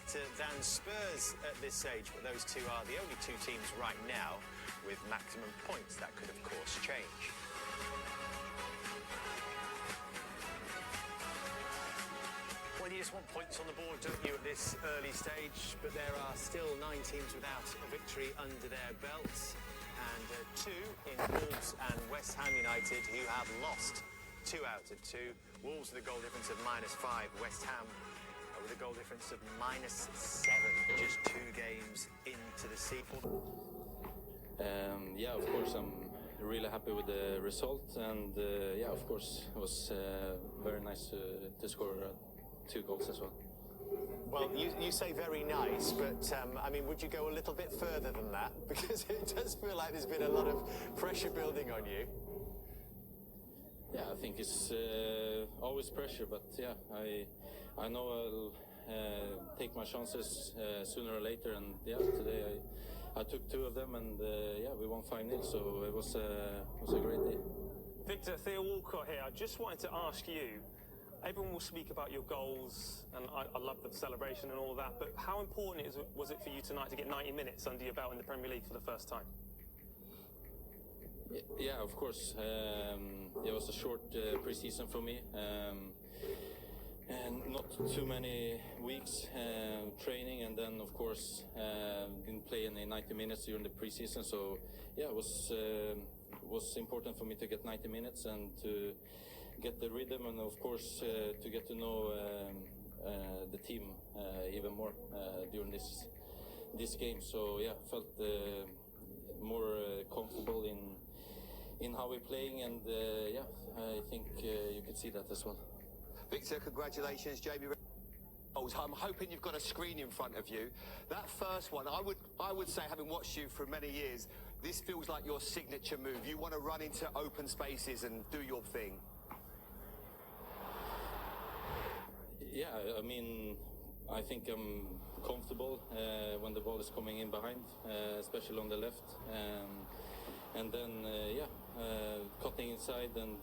better than Spurs at this stage, but those two are the only two teams right now with maximum points. That could, of course, change. Well, you just want points on the board, don't you, at this early stage? But there are still 9 teams without a victory under their belts, and 2 in Wolves and West Ham United, who have lost 2 out of 2. Wolves with a goal difference of -5. West Ham with a goal difference of -7. Just 2 games into the season. Yeah, of course, I'm really happy with the result, and yeah, of course, it was very nice to score 2 goals as well. Well, you say very nice, but I mean, would you go a little bit further than that? Because it does feel like there's been a lot of pressure building on you. Yeah, I think it's always pressure, but yeah, I know I'll take my chances sooner or later, and yeah, today I took 2 of them, and yeah, we won 5-0, so it was a great day. Victor, Theo Walcott here. I just wanted to ask you, everyone will speak about your goals, and I love the celebration and all that, but how important was it for you tonight to get 90 minutes under your belt in the Premier League for the first time? Yeah, of course. It was a short pre-season for me, and not too many weeks training, and then of course didn't play any 90 minutes during the pre-season. So yeah, it was important for me to get 90 minutes and to get the rhythm, and of course to get to know the team even more during this game. So yeah, felt more comfortable in how we're playing, and yeah, I think you could see that as well. Victor, congratulations, Jamie. I'm hoping you've got a screen in front of you. That first one, I would say, having watched you for many years, this feels like your signature move. You want to run into open spaces and do your thing. Yeah, I mean, I think I'm comfortable when the ball is coming in behind, especially on the left. And then, yeah, cutting inside, and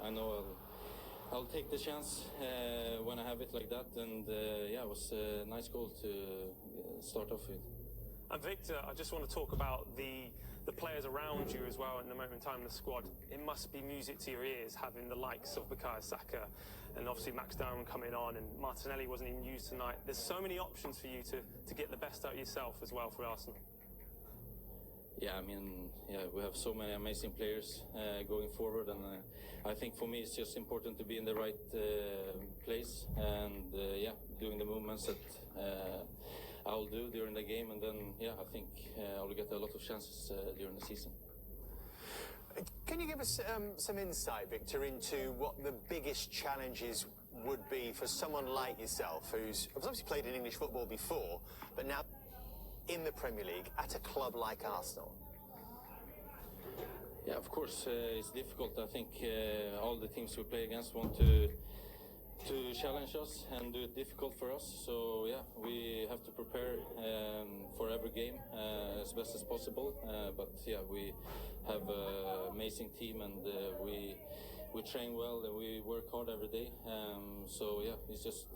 I know I'll take the chance when I have it like that. And yeah, it was a nice goal to start off with. And Victor, I just want to talk about the players around you as well at the moment in time in the squad. It must be music to your ears having the likes of Bukayo Saka and obviously Max Down coming on, and Martinelli wasn't even used tonight. There's so many options for you to get the best out of yourself as well for Arsenal. Yeah, I mean, yeah, we have so many amazing players going forward, and I think for me it's just important to be in the right place, and yeah, doing the movements that I'll do during the game, and then yeah, I think I'll get a lot of chances during the season. Can you give us some insight, Victor, into what the biggest challenges would be for someone like yourself, who's obviously played in English football before, but now in the Premier League at a club like Arsenal? Yeah, of course, it's difficult. I think all the teams we play against want to challenge us and do it difficult for us. So yeah, we have to prepare for every game as best as possible. But yeah, we have an amazing team, and we train well, and we work hard every day. So yeah, it's just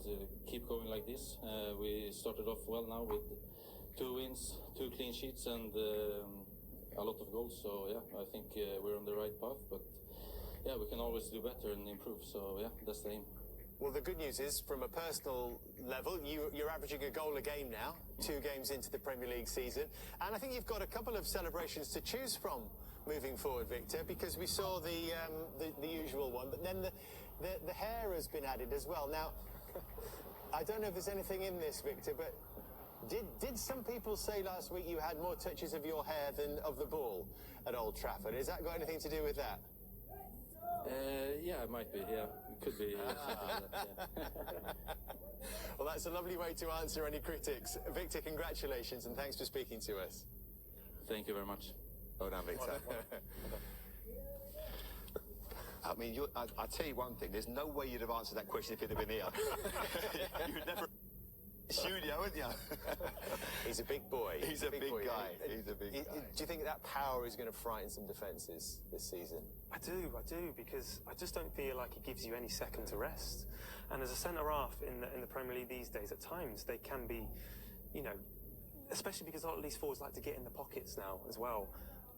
keep going like this. We started off well now with 2 wins, 2 clean sheets, and a lot of goals. So yeah, I think we're on the right path, but yeah, we can always do better and improve. So yeah, that's the aim. Well, the good news is, from a personal level, you're averaging a goal a game now, 2 games into the Premier League season, and I think you've got a couple of celebrations to choose from moving forward, Victor, because we saw the usual one, but then the hair has been added as well. Now, I don't know if there's anything in this, Victor, but did some people say last week you had more touches of your hair than of the ball at Old Trafford? Has that got anything to do with that? Yeah, it might be, yeah. It could be something like that, yeah. Well, that's a lovely way to answer any critics. Victor, congratulations, and thanks for speaking to us. Thank you very much. Well done, Victor. I mean, I'll tell you one thing, there's no way you'd have answered that question if you'd have been here. You'd never... Studio, wouldn't you? He's a big boy. He's a big guy. He's a big guy. Do you think that power is going to frighten some defences this season? I do, because I just don't feel like it gives you any second to rest. And as a centre-half in the Premier League these days, at times they can be, you know, especially because a lot of these forwards like to get in the pockets now as well.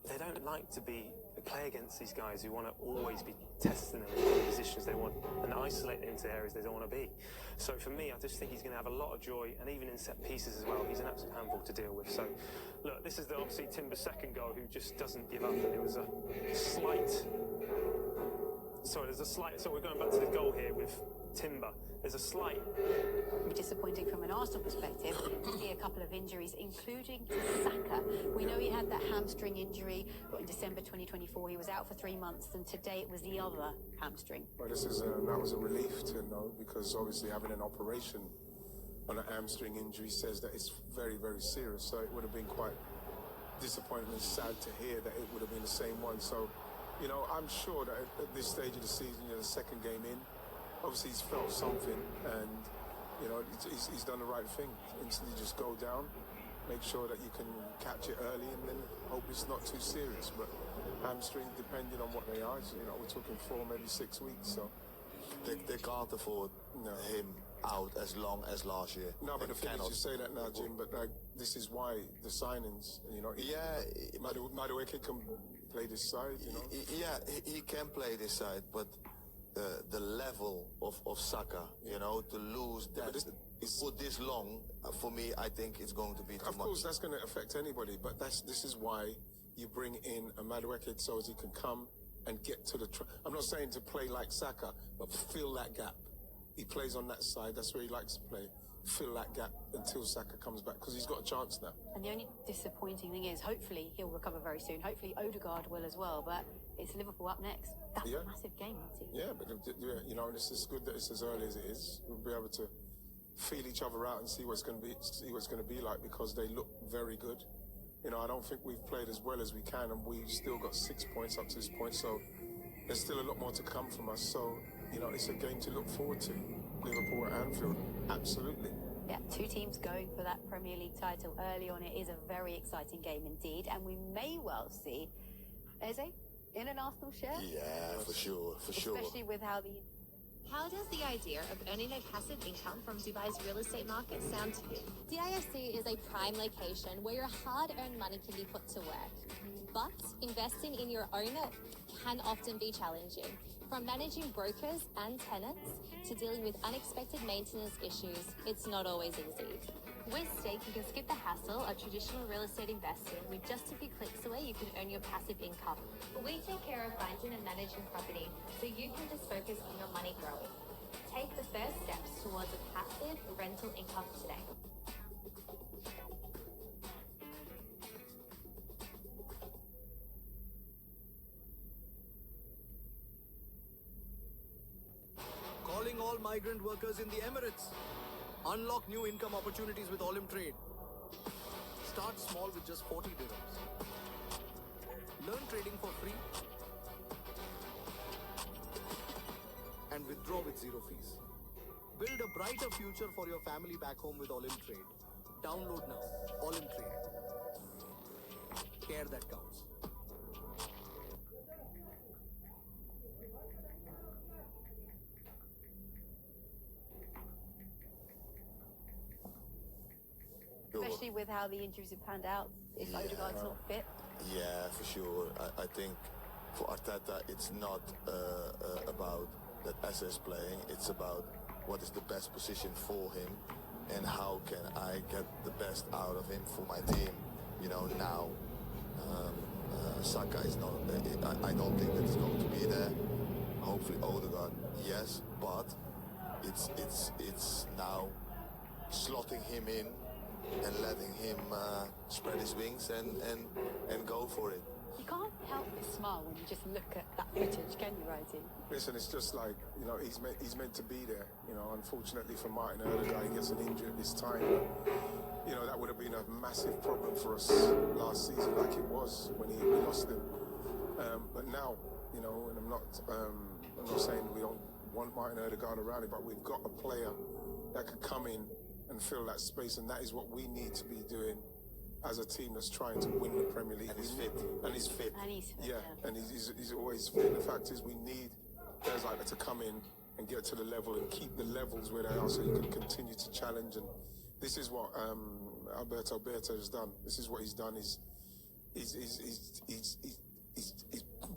They don't like to play against these guys who want to always be testing them in positions they want and isolate them into areas they don't want to be. So for me, I just think he's going to have a lot of joy, and even in set pieces as well, he's an absolute handful to deal with. So, look, this is obviously Timber's second goal, who just doesn't give up. And it was a slight... So we're going back to the goal here with Timber. There's a slight... Disappointing from an Arsenal perspective to see a couple of injuries, including Saka. We know he had that hamstring injury in December 2024. He was out for 3 months, and today it was the other hamstring. Well, that was a relief to know, because obviously having an operation on a hamstring injury says that it's very, very serious. So it would have been quite disappointing and sad to hear that it would have been the same one. So, you know, I'm sure that at this stage of the season, you know, the second game in, obviously he's felt something, and you know, he's done the right thing. Instantly just go down, make sure that you can catch it early, and then hope it's not too serious. But hamstring, depending on what they are, so, you know, we're talking 4, maybe 6 weeks. So they can't afford him out as long as last year. No, but the thing is, you say that now, Jim, but like, this is why the signings, you know. Yeah, Madueke can play this side, you know. Yeah, he can play this side, but the level of Saka, you know, to lose that for this long, for me, I think it's going to be too much. Of course, that's going to affect anybody, but this is why you bring in a Madueke so as he can come and get to the... I'm not saying to play like Saka, but fill that gap. He plays on that side, that's where he likes to play. Fill that gap until Saka comes back, because he's got a chance now. And the only disappointing thing is, hopefully he'll recover very soon. Hopefully Odegaard will as well, but it's Liverpool up next. That's a massive game, Marty. Yeah, but you know, it's good that it's as early as it is. We'll be able to feel each other out and see what's going to be like, because they look very good. You know, I don't think we've played as well as we can, and we've still got 6 points up to this point, so there's still a lot more to come from us. So, you know, it's a game to look forward to. Liverpool at Anfield, absolutely. Yeah, 2 teams going for that Premier League title early on. It is a very exciting game indeed, and we may well see Eze in an Arsenal shirt. Yeah, for sure. Especially with how does the idea of earning a passive income from Dubai's real estate market sound to you? DIFC is a prime location where your hard-earned money can be put to work. But investing in your own can often be challenging. From managing brokers and tenants to dealing with unexpected maintenance issues, it's not always easy. With Stake, you can skip the hassle of traditional real estate investing. With just a few clicks away, you can earn your passive income. We take care of finding and managing property, so you can just focus on your money growing. Take the first steps towards a passive rental income today. Calling all migrant workers in the Emirates. Unlock new income opportunities with Olim Trade. Start small with just 40 dirhams. Learn trading for free. And withdraw with 0 fees. Build a brighter future for your family back home with Olim Trade. Download now. Olim Trade. Care that counts. especially with how the injuries have panned out, if Odegaard's not fit. Yeah, for sure. I think for Arteta, it's not about that SS playing. It's about what is the best position for him and how can I get the best out of him for my team. You know, now Saka is not. I don't think that he's going to be there. Hopefully Odegaard, yes, but it's now slotting him in and letting him spread his wings and go for it. You can't help but smile when you just look at that footage, can you, Righty? Listen, it's just like, you know, he's meant to be there. You know, unfortunately for Martin Odegaard, he gets an injury at this time. You know, that would have been a massive problem for us last season, like it was when we lost him. But now, you know, and I'm not saying we don't want Martin Odegaard around it, but we've got a player that could come in and fill that space, and that is what we need to be doing as a team that's trying to win the Premier League. And he's fit. And he's fit. And he's fit, yeah. And he's always fit. The fact is, we need players like that to come in and get to the level and keep the levels where they are, so you can continue to challenge. And this is what Alberto has done. This is what he's done. He's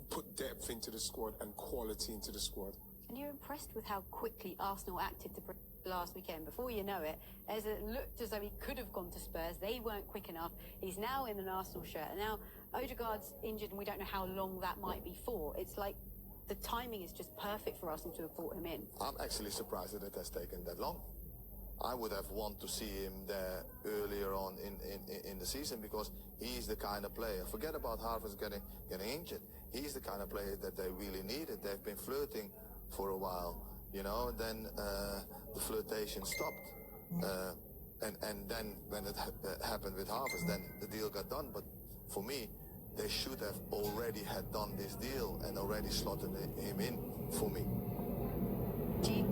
put depth into the squad and quality into the squad. And you're impressed with how quickly Arsenal acted to last weekend. Before you know it, as it looked as though he could have gone to Spurs. They weren't quick enough. He's now in an Arsenal shirt. And now Odegaard's injured and we don't know how long that might be for. It's like the timing is just perfect for Arsenal to have brought him in. I'm actually surprised that it has taken that long. I would have wanted to see him there earlier on in the season, because he's the kind of player. Forget about Havertz getting injured. He's the kind of player that they really needed. They've been flirting for a while, you know. Then the flirtation stopped, and then when it happened with Havertz, then the deal got done. But for me, they should have already had done this deal and already slotted him in for me.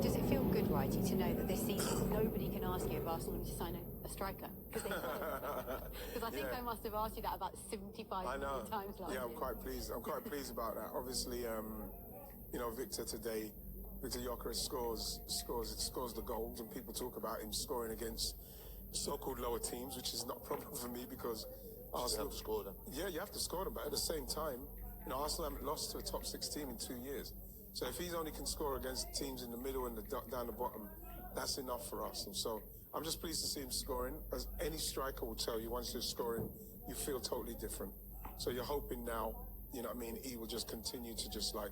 Does it feel good, Righty, to know that this season nobody can ask you if Arsenal want to sign a striker? Because I think I must have asked you that about 75 times last year. Yeah, I'm quite pleased. I'm quite pleased about that. Obviously, you know, Victor Gyokeres scores the goals, and people talk about him scoring against so-called lower teams, which is not a problem for me, because Arsenal have to score them. Yeah, you have to score them, but at the same time, you know, Arsenal haven't lost to a top 6 team in 2 years. So if he's only can score against teams in the middle and down the bottom, that's enough for Arsenal. So I'm just pleased to see him scoring. As any striker will tell you, once you're scoring, you feel totally different. So you're hoping now, you know what I mean, he will just continue to just like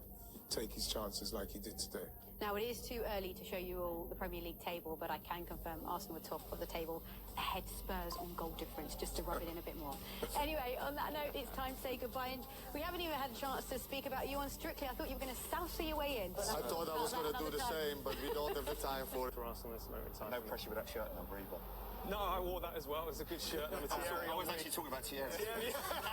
take his chances like he did today. Now, it is too early to show you all the Premier League table, but I can confirm Arsenal are top of the table, ahead Spurs on goal difference, just to rub it in a bit more. Anyway, on that note, it's time to say goodbye. And we haven't even had a chance to speak about you on Strictly. I thought you were going to souse your way in. I thought I was going to do the same, but we don't have the time for it. For Arsenal at this moment in time. No pressure with that shirt number either. No, I wore that as well. It was a good shirt. I was actually talking about Thierry.